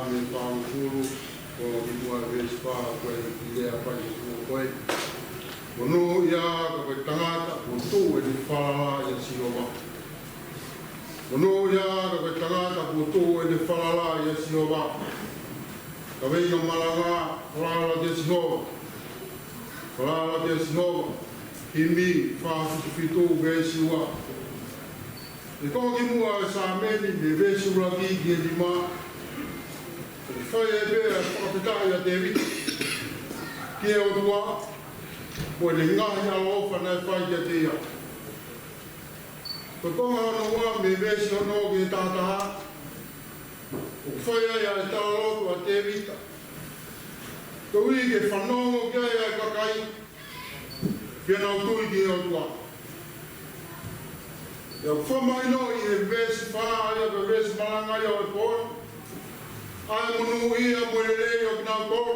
me whaanguru o i mua vespa koe i lea pai o koe. Mono ia ka koe tangata o tō e ni whalala i a Sirowa. Mono ia ka koe tangata o tō e ni whalala i a Sirowa. Ka weinga malanga, whalala te Sirowa. Whalala te Sirowa. Himi whaafutupito ge siwa. E kongi mua e sa meni me vesu laki ki e lima. E whai e bea whakapitai a te wiki. Ki e o tua. Mo le ngahi alo whanai whai ki a te ia. Ko konga ono ua me vesu ono ki e tātaha. O whai e a e tālotu a te wita. Ko ui ke whanongo ki a e kakai. Kia nau tui ki e o tua. Ia whamai no i e vesi whaa ia ka vesi malanga ia o e kōra. Ai munu ia mo e rei o ki nau kōra.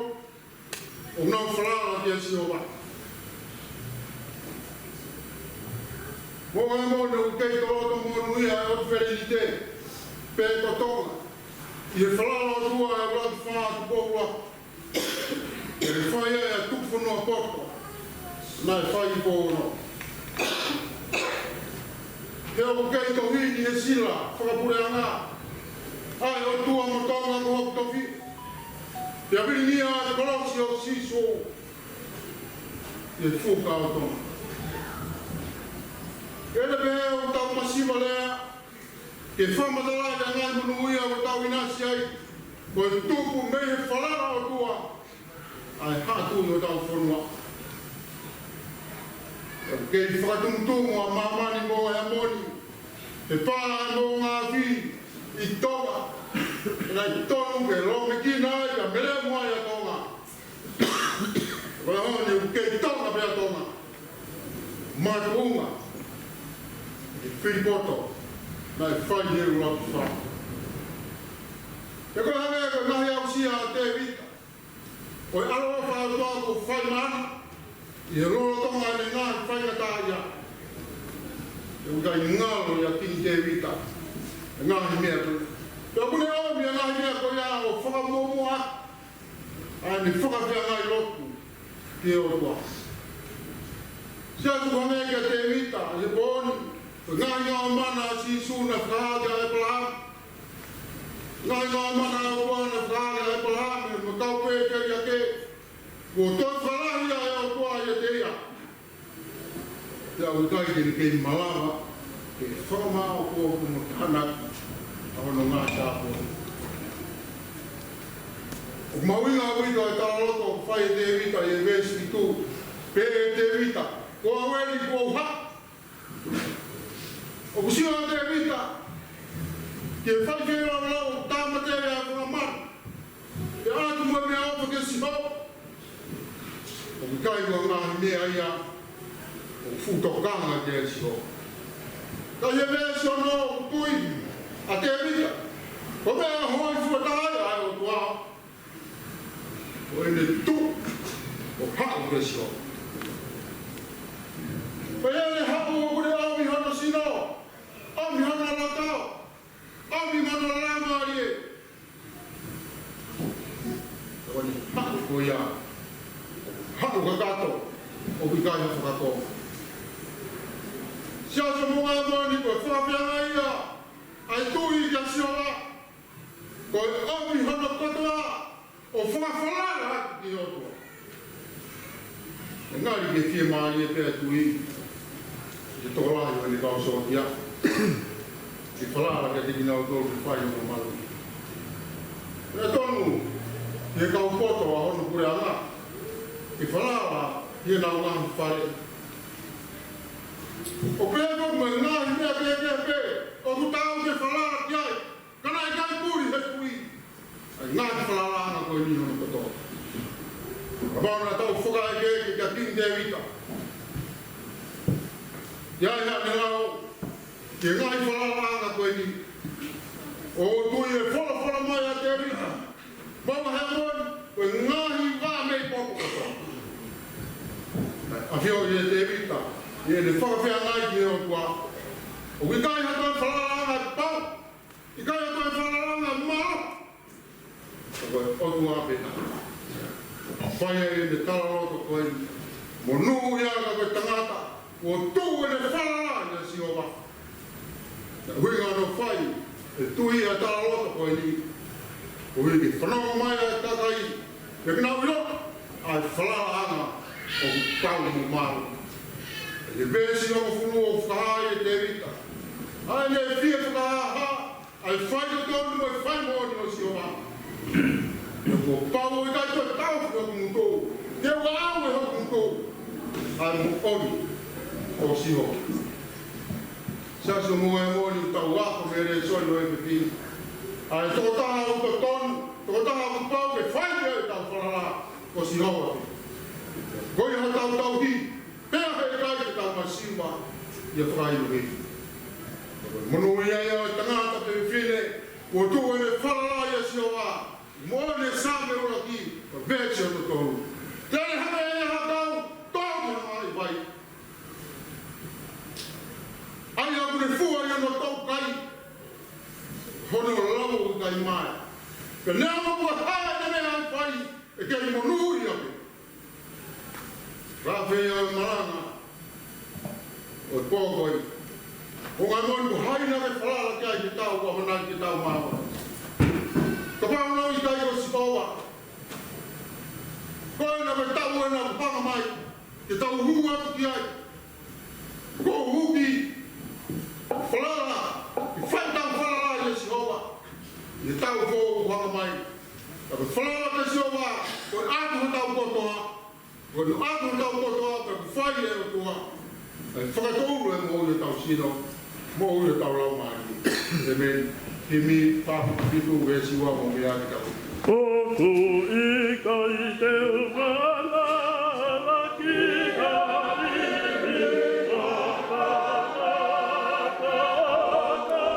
O nau whalala ki a Sirowa. Mo e mo ne ukei tōto mo nui a e o wherenite. Pē kotonga. I e whalala o tua e wratu whaa tu pohua. E re whai e a tukwhanua poto. Nai whai i pōno. Te o kei to hini e sila, whakapure anga. Ai o tua motonga ko hoku tofi. Te awiri nia te kolosi o siso. Te fuka o tonga. Ele behe o tau masiva lea. Ke whamatala te ngai munu uia o tau inasi ai. Ko e tupu mehe whalara o tua. Ai hatu o tau whanua. Kei whakatuntungu a mamani mo e amoni. E pāna mo ngā whi i tonga. E nei tonu ke lomi kina ai ka mele mua i a tonga. Koe honi u kei tonga pe a tonga. Mātuunga. E whiripoto. Nei whai heru laku wha. E koe hawea koe nahi au sia a te vita. Koe aroa whao toa ko whai mana. I rolo tonga ne ngāi whainata ia. E ukai ngālo ia tini te vita. E ngāhi mea tu. Te apune o mea ngāhi mea ko ia o whakamomoa. Ai ni whakapia ngai lotu. Ki o tua. Sia tu whanea kia te vita. E pōni. Ngāhi ngā mana si suna whakahatia e palaha. Ngāhi ngā mana o wana whakahatia e palaha. Me makau pē keri a ke. Ko toi whalahi a e o tua i a te ia. Te au kai kiri kei malawa, ke whakamao ko kuma tānak, a hono ngā tāpo. O mawinga wita e tāloto, whai e te wita i e vesi ki tū, pē e te wita, ko aweri ko au ha. O kusio a te wita, ke whai kei lau tāmatere a whakamara, ke ātu mua mea opa ke si hau. O kai wa ngā mea ia, o futokanga te sio. Ka ye mea sio no tui, a te vita. Ko mea hoi fuatai ai o tua. O ene tu, o hau te sio. Pa ene hapu o kure au mi hana sino, au mi hana latau, au mi hana rama arie. O ene hapu ko ia. Hapu ka kato, o ki kai hapu kato. Sia sa munga e mani koe whakapianga ia, ai tui kia siola, koe awi hana katoa, o whakawhalara haki ki hotua. E ngāri ke fie maari e pēr tui, te tōlahi o ni kausoa kia. Ki whalara ke te kina o tōru ki whai o maru. E tonu, he kau poto a hono kure anga. I whanara, hia nau ngāhi whare. O pēko me ngāhi mea pē, o tu tāu ke whanara ki ai, kana e kai pūri he pui. Ai ngāhi whanara ana koe ni hono katoa. Ka mauna tau whuka e kēke kia tini te wita. Ia ia me lau, ke ngāhi whanara ana koe ni. O tui e whala mai a te wita. Maua he moi, koe ngāhi wā mei poko katoa. A whio i e te vita, i e ne whakawhea ngai ki e o tua. O ki kai hatoi whalaranga e pau, i kai hatoi whalaranga e maro. o tua pena. Whaia e me tala roto koe, mo nuu ia ka koe tangata, o tū e ne wharara ia si o wa. Hui ngā no whai, e tui a tala roto koe ni, o hui ki whanau mai a takai, e kina wiro, ai wharara anga o tau mo maru. E bēsi o fulu o whahai e te rita. Ai ne fia whakaha, ai whai o tonu mo e whai mo o si o wa. Ko pau e kai koe tau whio kumutou, te wau e ho kumutou, ai mo oni o siho. Saso mo e moni tau wako me re soi no e pepini. Ai toko taha o to tonu, toko taha o pau e whai e tau wharara o siho ati. Koi ha tau tau hi, pēa he kai te tau masiwa i a whai no hi. Mono ia ia e tangata pe whine, o tu e ne wharara i a siho a, Mone same ora ki, vece o tonu. Tēne hame e hatau, tōku na mai vai. Ai a kune fua i ano tau kai, hono lau o kai mai. Ka nea mapua hae tene ai vai, e kei monuri ake. Rafe au maranga, o pōkoi. O ngai moni ku haina ke whalala kia ki tau, wa honai ki tau mawa. Ka pāu nau i tai o sipaua. Koe na me tau e na panga mai, ke tau huu atu ki ai. Ko huki, whalala, i whaitau whalala i a sihoa. I tau ko hanga mai. Ka me whalala te sihoa, koe atu he tau kotoa. Koe nu atu he tau kotoa, ka ku whai e o tua. E whakatouru e mo ui tau sino, mo ui tau lau mai. E meni. Kimi papu pitu wesi wa mo mea ki tau. Oku i kai te upa